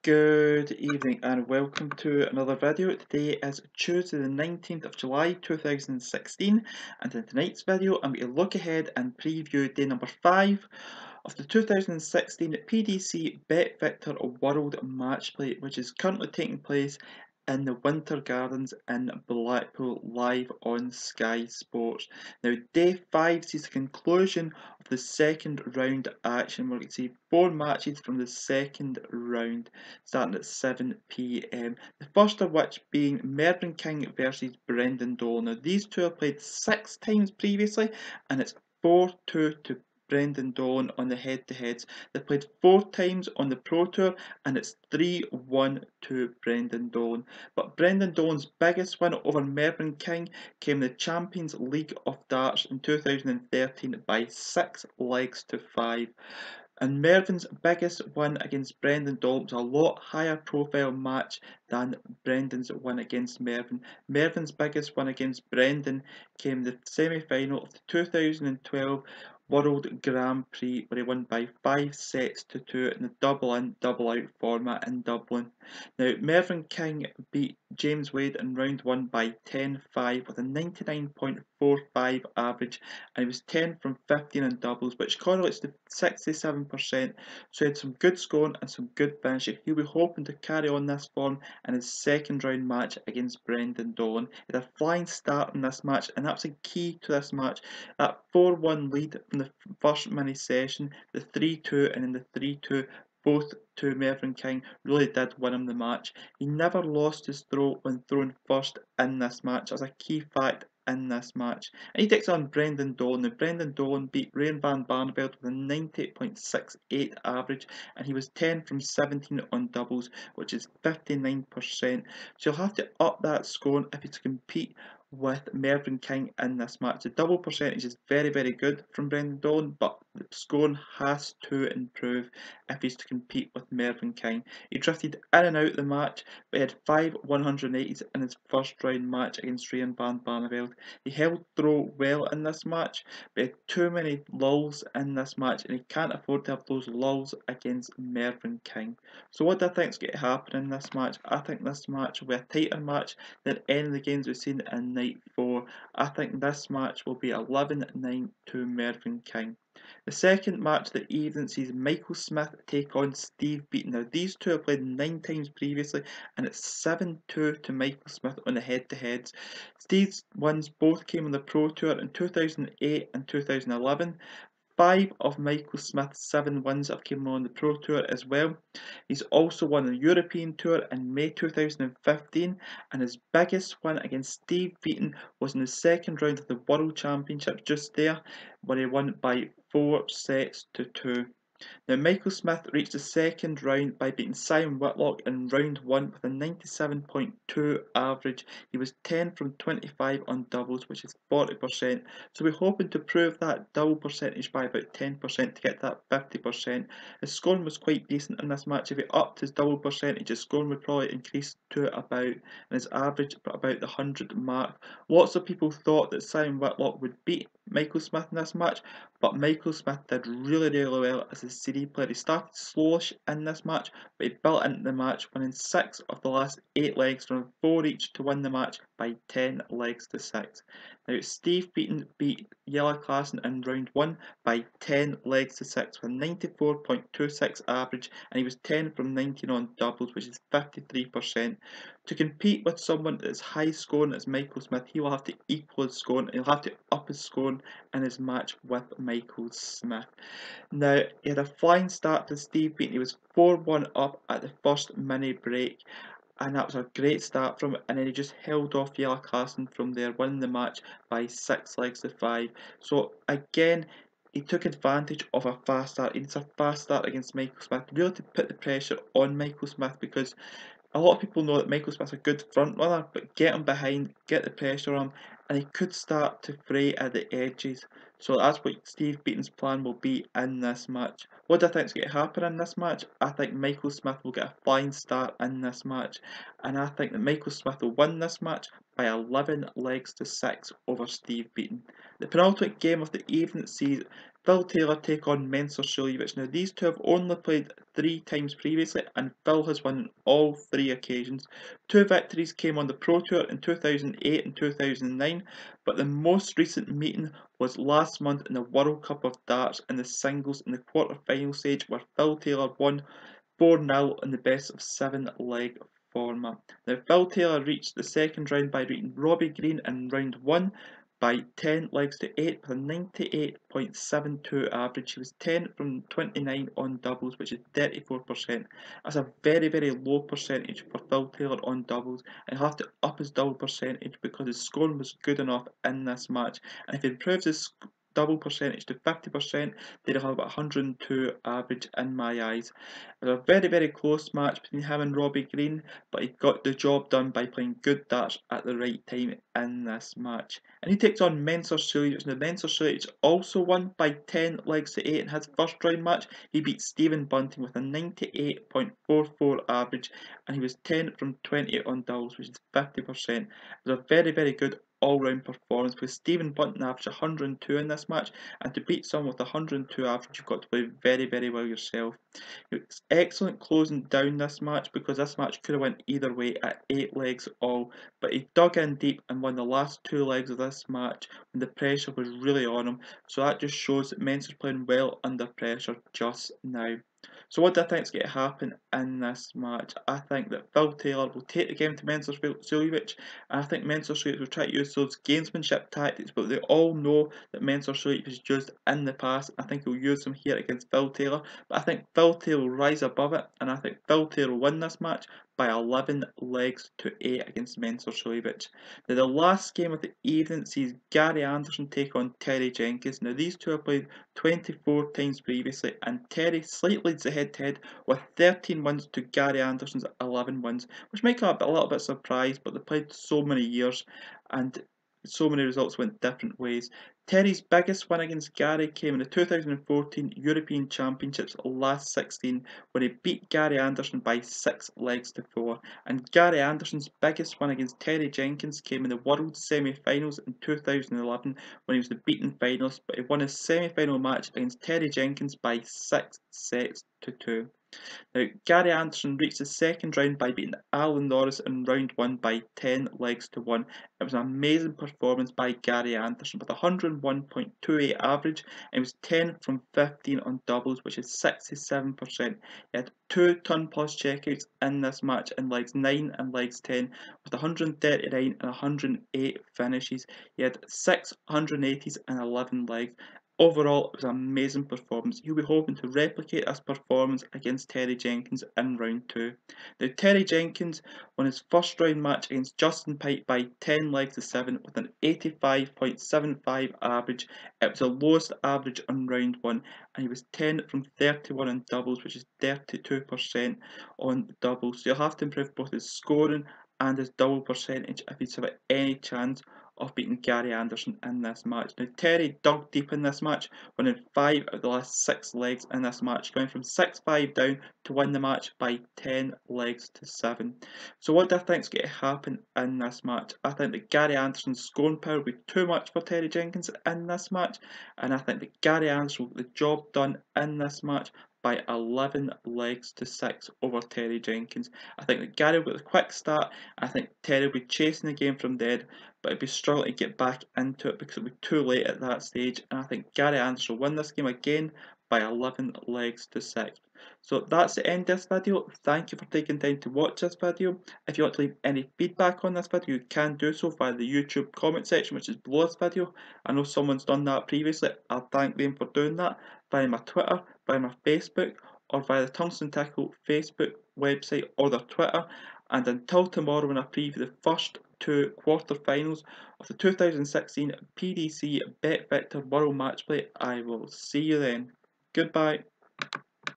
Good evening and welcome to another video. Today is Tuesday the 19th of July 2016, and in tonight's video I'm going to look ahead and preview day number 5 of the 2016 PDC BetVictor World Matchplay, which is currently taking place in the Winter Gardens in Blackpool, live on Sky Sports. Now, day 5 sees the conclusion of the second round action. We're going to see 4 matches from the second round, starting at 7 p.m. The first of which being Mervyn King versus Brendan Dolan. Now, these two have played 6 times previously, and it's 4-2 to Brendan Dolan on the head-to-heads. They played 4 times on the Pro Tour, and it's 3-1 to Brendan Dolan. But Brendan Dolan's biggest win over Mervyn King came in the Champions League of Darts in 2013 by 6 legs to 5. And Mervyn's biggest win against Brendan Dolan was a lot higher profile match than Brendan's win against Mervyn. Mervyn's biggest win against Brendan came in the semi-final of the 2012 World Grand Prix, where he won by 5 sets to 2 in the double in, double out format in Dublin. Now, Mervyn King beat James Wade in round 1 by 10-5 with a 99.45 average, and he was 10 from 15 in doubles, which correlates to 67%. So he had some good scoring and some good finishing. He'll be hoping to carry on this form in his second round match against Brendan Dolan. He had a flying start in this match, and that's a key to this match. That 4-1 lead from the first mini session, the 3-2 and then the 3-2, both to Mervyn King, really did win him the match. He never lost his throw when thrown first in this match. That's a key fact in this match. And he takes on Brendan Dolan. Now, Brendan Dolan beat Ryan van Barneveld with a 98.68 average, and he was 10 from 17 on doubles, which is 59%. So you'll have to up that scoring if he's to compete with Mervyn King in this match. The double percentage is very, very good from Brendan Dolan, but the scoring has to improve if he's to compete with Mervyn King. He drifted in and out of the match, but he had 5 180s in his first round match against Ryan van Barneveld. He held throw well in this match, but he had too many lulls in this match, and he can't afford to have those lulls against Mervyn King. So what do I think is going to happen in this match? I think this match will be a tighter match than any of the games we've seen in night 4. I think this match will be 11-9 to Mervyn King. The second match of the evening sees Michael Smith take on Steve Beaton. Now, these two have played 9 times previously, and it's 7-2 to Michael Smith on the head-to-heads. Steve's wins both came on the Pro Tour in 2008 and 2011. 5 of Michael Smith's 7 wins have come on the Pro Tour as well. He's also won the European Tour in May 2015, and his biggest win against Steve Beaton was in the second round of the World Championship just there, where he won by 4 sets to 2. Now, Michael Smith reached the second round by beating Simon Whitlock in round 1 with a 97.2 average. He was 10 from 25 on doubles, which is 40%. So we're hoping to prove that double percentage by about 10% to get that 50%. His scoring was quite decent in this match. If he upped his double percentage, his scoring would probably increase to about, and his average about the 100 mark. Lots of people thought that Simon Whitlock would beat Michael Smith in this match, but Michael Smith did really, really well as a CD player. He started slowish in this match, but he built into the match, winning 6 of the last 8 legs from 4 each to win the match by 10 legs to 6. Now, Steve Beaton beat Jelle Klaassen in round 1 by 10 legs to 6 with a 94.26 average, and he was 10 from 19 on doubles, which is 53%. To compete with someone that's high scoring as Michael Smith, he will have to equal his scoring, and he'll have to up his scoring in his match with Michael Smith. Now, he had a flying start to Steve Beaton. He was 4-1 up at the first mini break, and that was a great start from it, and then he just held off Jelle Klaassen from there, winning the match by 6 legs to 5. So again, he took advantage of a fast start. He needs a fast start against Michael Smith, really to put the pressure on Michael Smith, because a lot of people know that Michael Smith's a good front runner, but get him behind, get the pressure on, and he could start to fray at the edges. So that's what Steve Beaton's plan will be in this match. What do I think is going to happen in this match? I think Michael Smith will get a flying start in this match, and I think that Michael Smith will win this match by 11 legs to 6 over Steve Beaton. The penultimate game of the evening sees Phil Taylor take on Suljovic. Now these two have only played 3 times previously and Phil has won on all 3 occasions. 2 victories came on the Pro Tour in 2008 and 2009, but the most recent meeting was last month in the World Cup of Darts in the singles in the quarter-final stage where Phil Taylor won 4-0 in the best of 7 leg format. Now Phil Taylor reached the second round by beating Robbie Green in round 1 by 10 legs to 8 with a 98.72 average. He was 10 from 29 on doubles, which is 34%. That's a very, very low percentage for Phil Taylor on doubles, and he'll have to up his double percentage because his scoring was good enough in this match. And if he improves his double percentage to 50%, then he'll have about 102 average in my eyes. It was a very, very close match between him and Robbie Green, but he got the job done by playing good darts at the right time in this match. And he takes on Suljovic. Now Suljovic also won by 10 legs to 8 in his first round match. He beat Stephen Bunting with a 98.44 average, and he was 10 from 20 on doubles, which is 50%. It was a very, very good all-round performance because Stephen Bunting averaged 102 in this match, and to beat someone with 102 average, you've got to play very, very well yourself. It was excellent closing down this match because this match could have went either way at 8 legs all, but he dug in deep and won the last 2 legs of this match when the pressure was really on him. So that just shows that Mensah's playing well under pressure just now. So what do I think is going to happen in this match? I think that Phil Taylor will take the game to Suljovic, and I think Suljovic will try to use those gamesmanship tactics, but they all know that Suljovic has used in the past. I think he'll use them here against Phil Taylor, but I think Phil Taylor will rise above it, and I think Phil Taylor will win this match by 11 legs to 8 against Suljovic. Now the last game of the evening sees Gary Anderson take on Terry Jenkins. Now these two have played 24 times previously, and Terry slightly leads the head-to-head with 13 wins to Gary Anderson's 11 wins, which might come a little bit surprised, but they played so many years and so many results went different ways. Terry's biggest win against Gary came in the 2014 European Championships last 16 when he beat Gary Anderson by 6 legs to 4. And Gary Anderson's biggest win against Terry Jenkins came in the World Semi-Finals in 2011 when he was the Beaton finalist, but he won his semi-final match against Terry Jenkins by 6 sets to 2. Now, Gary Anderson reached the second round by beating Alan Norris in round 1 by 10 legs to 1. It was an amazing performance by Gary Anderson with 101.28 average, and he was 10 from 15 on doubles, which is 67%. He had 2 ton plus checkouts in this match in legs 9 and legs 10 with 139 and 108 finishes. He had 6 180s and 11 legs. Overall, it was an amazing performance. He'll be hoping to replicate this performance against Terry Jenkins in round 2. Now, Terry Jenkins won his first round match against Justin Pike by 10 legs to 7 with an 85.75 average. It was the lowest average on round 1, and he was 10 from 31 on doubles, which is 32% on doubles. So you'll have to improve both his scoring and his double percentage if he's got any chance of beating Gary Anderson in this match. Now Terry dug deep in this match, winning 5 out of the last 6 legs in this match, going from 6-5 down to win the match by 10 legs to 7. So what do I think is going to happen in this match? I think that Gary Anderson's scoring power will be too much for Terry Jenkins in this match, and I think that Gary Anderson will get the job done in this match by 11 legs to 6 over Terry Jenkins. I think that Gary will get a quick start. I think Terry will be chasing the game from dead, but he'll be struggling to get back into it because it'll be too late at that stage. And I think Gary Anderson will win this game again by 11 legs to 6. So that's the end of this video. Thank you for taking time to watch this video. If you want to leave any feedback on this video, you can do so via the YouTube comment section, which is below this video. I know someone's done that previously. I'll thank them for doing that via my Twitter, via my Facebook, or via the Tungsten Tackle Facebook website or their Twitter. And until tomorrow when I preview the first 2 quarter-finals of the 2016 PDC BetVictor World Matchplay, I will see you then. Goodbye.